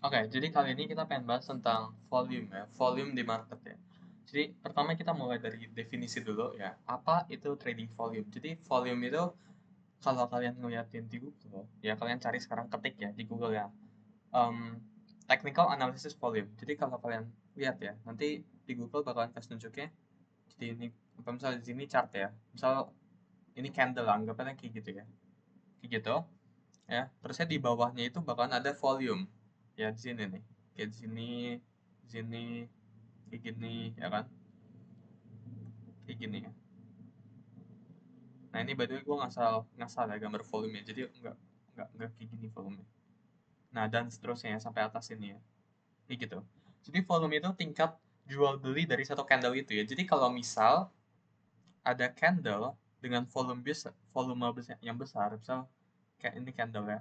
Oke, jadi kali ini kita pengen bahas tentang volume ya, volume di market ya. Jadi pertama kita mulai dari definisi dulu ya, apa itu trading volume. Jadi volume itu kalau kalian ngeliatin di Google, ya kalian cari sekarang ketik ya di Google ya, um, technical analysis volume. Jadi kalau kalian lihat ya, nanti di Google bakalan kasih nunjuknya, jadi ini, apa misalnya di sini chart ya, misal ini candle anggapannya kayak gitu ya, kayak gitu ya. Terusnya di bawahnya itu bakalan ada volume ya di sini nih, kayak di sini kayak gini ya kan, kayak gini ya. Nah ini by the way gue ngasal ya gambar volumenya, jadi nggak kayak gini volumenya. Nah dan seterusnya ya, sampai atas ini ya, kayak gitu. Jadi volume itu tingkat jual beli dari satu candle itu ya. Jadi kalau misal ada candle dengan volume besar, yang besar, misal kayak ini candle ya,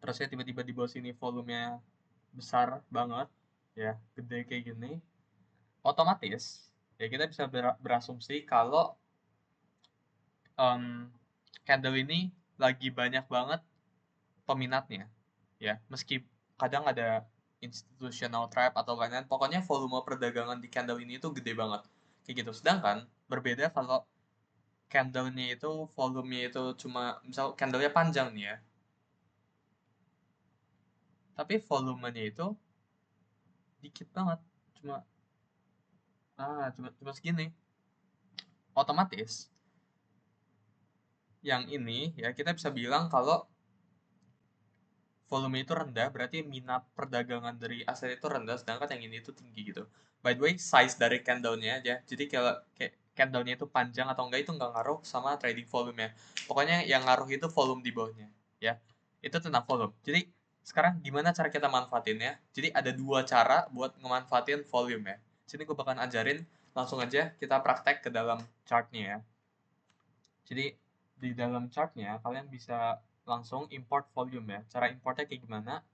terusnya tiba-tiba di bawah sini volumenya besar banget ya, gede kayak gini, otomatis ya kita bisa berasumsi kalau em, candle ini lagi banyak banget peminatnya ya, meski kadang ada institutional trap atau lain-lain, pokoknya volume perdagangan di candle ini itu gede banget kayak gitu. Sedangkan berbeda kalau candlenya itu volumenya itu cuma misal candlenya panjang nih ya, tapi volumenya itu dikit banget, cuma cuma segini, otomatis yang ini ya kita bisa bilang kalau volume itu rendah, berarti minat perdagangan dari aset itu rendah, sedangkan yang ini itu tinggi gitu. By the way, size dari candle-nya aja. Jadi kalau kayak candle-nya itu panjang atau enggak itu nggak ngaruh sama trading volume-nya. Pokoknya yang ngaruh itu volume di bawahnya, ya. Itu tentang volume. Jadi sekarang gimana cara kita manfaatinnya? Jadi ada dua cara buat ngemanfaatin volume ya. Sini gue bakalan ajarin, langsung aja kita praktek ke dalam chart-nya ya. Jadi di dalam chartnya kalian bisa langsung import volume ya. Cara importnya kayak gimana?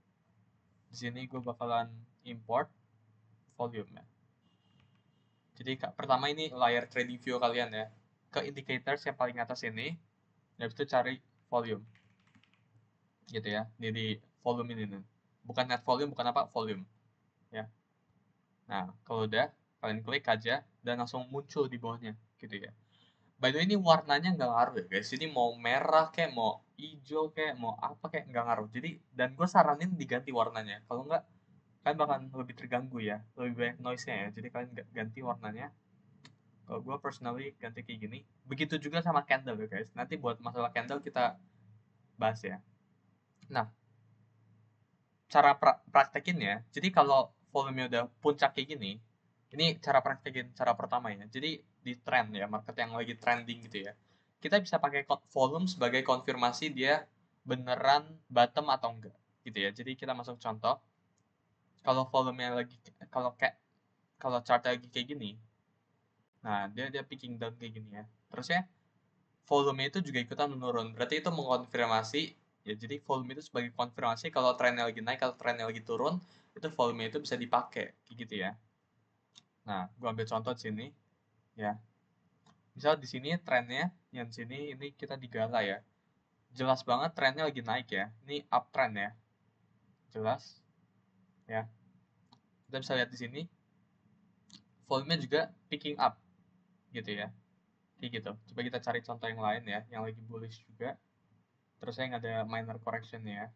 Di sini gue bakalan import volume ya. Jadi pertama ini layar trading view kalian ya. Ke indicators yang paling atas ini, habis itu cari volume gitu ya. Di volume ini nih. Bukan net volume, bukan apa, volume ya. Nah, kalau udah kalian klik aja dan langsung muncul di bawahnya gitu ya. By the way ini warnanya nggak ngaruh ya guys. Ini mau merah kayak mau hijau kayak mau apa kayak nggak ngaruh. Jadi dan gue saranin diganti warnanya. Kalau nggak kan bakalan lebih terganggu ya, lebih banyak noise-nya ya. Jadi kalian ganti warnanya. Kalau gue personally ganti kayak gini. Begitu juga sama candle ya guys. Nanti buat masalah candle kita bahas ya. Nah, cara praktekinnya. Jadi kalau volume udah puncak kayak gini, ini cara praktekin cara pertama ya. Jadi di trend ya, market yang lagi trending gitu ya. Kita bisa pakai volume sebagai konfirmasi dia beneran bottom atau enggak gitu ya. Jadi kita masuk contoh, kalau volumenya lagi kalau kayak kalau chart lagi kayak gini, nah dia dia picking down kayak gini ya. Terusnya volume itu juga ikutan menurun. Berarti itu mengkonfirmasi ya. Jadi volume itu sebagai konfirmasi kalau trennya lagi naik, kalau trennya lagi turun, itu volume itu bisa dipakai kayak gitu ya. Nah, gua ambil contoh di sini ya. Misal di sini trennya yang di sini ini kita digala ya. Jelas banget trennya lagi naik ya. Ini uptrend ya. Jelas ya. Kita bisa lihat di sini volume juga picking up gitu ya. Kayak gitu. Coba kita cari contoh yang lain ya, yang lagi bullish juga. Terus yang ada minor correction ya.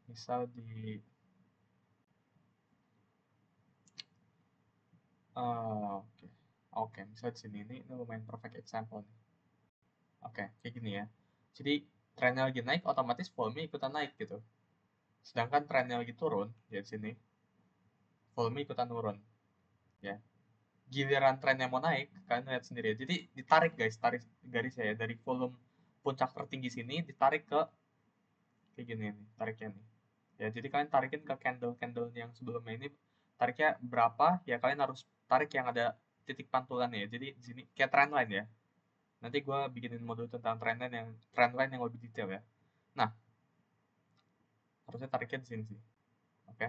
Misal di oke. Oke, misal di sini ini lumayan perfect example nih. Oke, kayak gini ya. Jadi trennya lagi naik, otomatis volume ikutan naik gitu. Sedangkan trennya lagi turun, ya di sini volume ikutan turun, ya. Giliran trennya mau naik, kalian lihat sendiri ya. Jadi ditarik guys, tarik garis ya dari volume puncak tertinggi sini ditarik ke kayak gini nih, tariknya nih. Ya, jadi kalian tarikin ke candle-candle yang sebelumnya ini, tariknya berapa, ya kalian harus tarik yang ada titik pantulannya ya. Jadi di sini kayak trendline ya. Nanti gue bikinin modul tentang trendline yang lebih detail ya. Nah, harusnya tariknya di sini sih. Oke.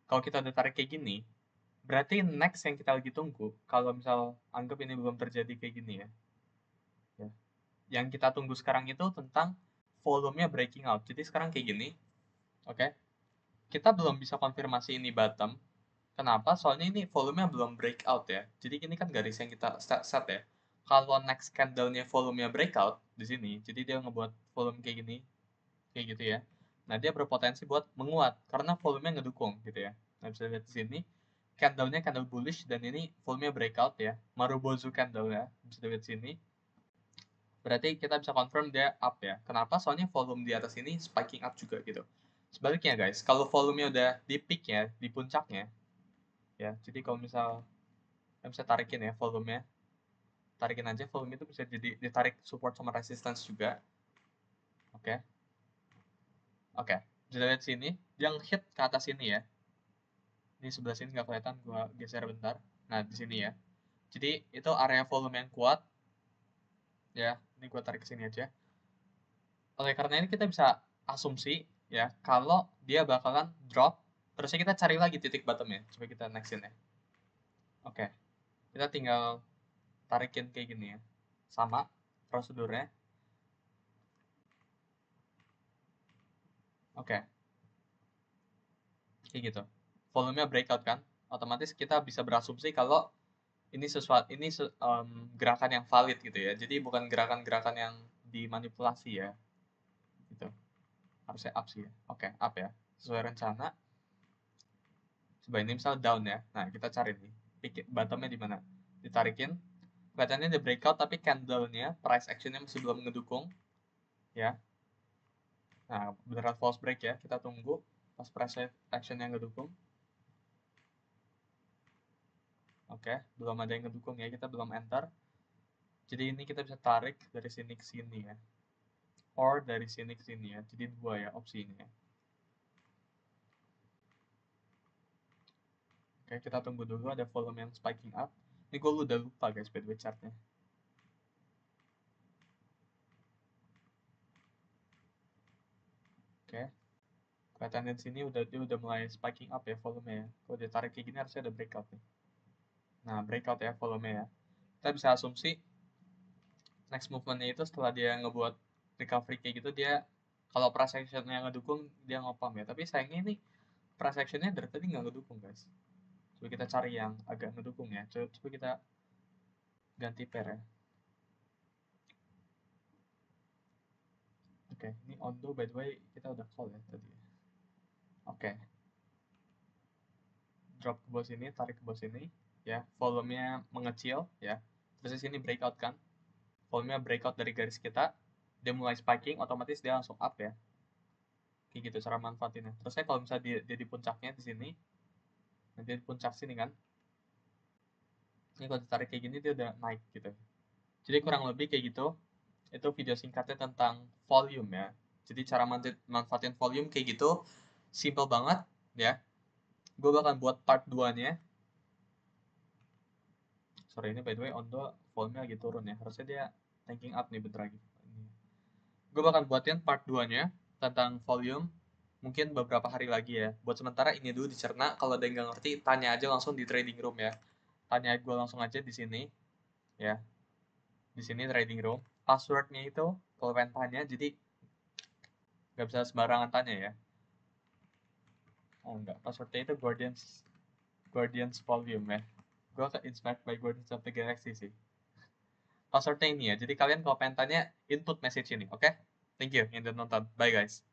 Kalau kita udah tarik kayak gini, berarti next yang kita lagi tunggu, kalau misal anggap ini belum terjadi kayak gini ya. Ya. Yang kita tunggu sekarang itu tentang volumenya breaking out. Jadi sekarang kayak gini, Oke. Kita belum bisa konfirmasi ini bottom. Kenapa? Soalnya ini volumenya belum breakout ya. Jadi ini kan garis yang kita set ya. Kalau next candle-nya volumenya breakout di sini, jadi dia ngebuat volume kayak gini, kayak gitu ya. Nah, dia berpotensi buat menguat karena volumenya ngedukung gitu ya. Nah, bisa lihat di sini candle-nya candle bullish dan ini volumenya breakout ya. Marubozu candle ya. Bisa lihat di sini. Berarti kita bisa confirm dia up ya. Kenapa? Soalnya volume di atas ini spiking up juga gitu. Sebaliknya guys, kalau volumenya udah di peak ya, di puncaknya, ya. Jadi kalau misal saya bisa tarikin ya volumenya, tarikin aja volume itu bisa jadi ditarik support sama resistance juga. Oke. Oke. Bisa lihat sini, yang hit ke atas ini ya. Ini sebelah sini nggak kelihatan, gua geser bentar. Nah, di sini ya. Jadi itu area volume yang kuat ya. Ini gua tarik ke sini aja. Oleh karena ini kita bisa asumsi ya kalau dia bakalan drop, terusnya kita cari lagi titik bottomnya. Coba kita nextin ya. Oke. Kita tinggal tarikin kayak gini ya. Sama prosedurnya. Oke. Kayak gitu. Volumenya breakout kan. Otomatis kita bisa berasumsi kalau ini sesuatu gerakan yang valid gitu ya. Jadi bukan gerakan-gerakan yang dimanipulasi ya. Gitu. Harusnya up sih ya. Oke, up ya. Sesuai rencana. Coba ini misal down ya. Nah, kita cari nih. Bottomnya di mana? Ditarikin. Kelihatannya ada breakout tapi candle-nya, price action-nya masih belum ngedukung. Ya. Nah, beneran false break ya. Kita tunggu pas price action-nya ngedukung. Oke, belum ada yang ngedukung ya. Kita belum enter. Jadi ini kita bisa tarik dari sini ke sini ya. Or dari sini ke sini ya. Jadi dua ya opsinya ya. Oke, kita tunggu dulu ada volume yang spiking up. Ini gue udah lupa guys by the way chartnya. Oke. Kelihatannya di sini dia udah mulai spiking up ya volume ya. Kalau dia tarik kayak gini harusnya ada breakout nih. Nah, breakout ya volume ya. Kita bisa asumsi next movement-nya itu setelah dia ngebuat recovery kayak gitu, dia kalau price action-nya ngedukung dia ngopam ya. Tapi sayangnya ini price action-nya dari tadi nggak ngedukung guys. Coba kita cari yang agak ngedukung ya. Coba kita ganti pair ya. Oke, ini Ondo by the way kita udah call ya tadi. Oke. Drop ke bawah sini, tarik ke bawah sini ya. Volumenya mengecil ya. Terus di sini breakout kan. Volumenya breakout dari garis kita. Dia mulai spiking, otomatis dia langsung up ya. Kayak gitu cara manfaatinnya. Terusnya kalau misalnya dia di puncaknya di sini, nanti di puncak sini kan. Ini kalau ditarik kayak gini dia udah naik gitu. Jadi kurang lebih kayak gitu. Itu video singkatnya tentang volume ya. Jadi cara manfaatin volume kayak gitu simple banget ya. Gue bakal buat part 2-nya. Sorry ini by the way Ondo volume lagi turun ya. Harusnya dia tanking up nih bentar lagi. Gue bakal buatin part 2-nya tentang volume mungkin beberapa hari lagi ya. Buat sementara ini dulu dicerna. Kalau ada yang nggak ngerti, tanya aja langsung di trading room ya. Tanya gue langsung aja di sini ya. Di sini trading room. Passwordnya itu kalau pengen tanya, jadi nggak bisa sembarangan tanya ya. Oh enggak, passwordnya itu Guardians Volume ya. Gue ke inspired by Guardians of the Galaxy sih. Passwordnya ini ya. Jadi kalian kalau pengen tanya, input message ini, oke? Okay? Thank you yang udah nonton. Bye guys.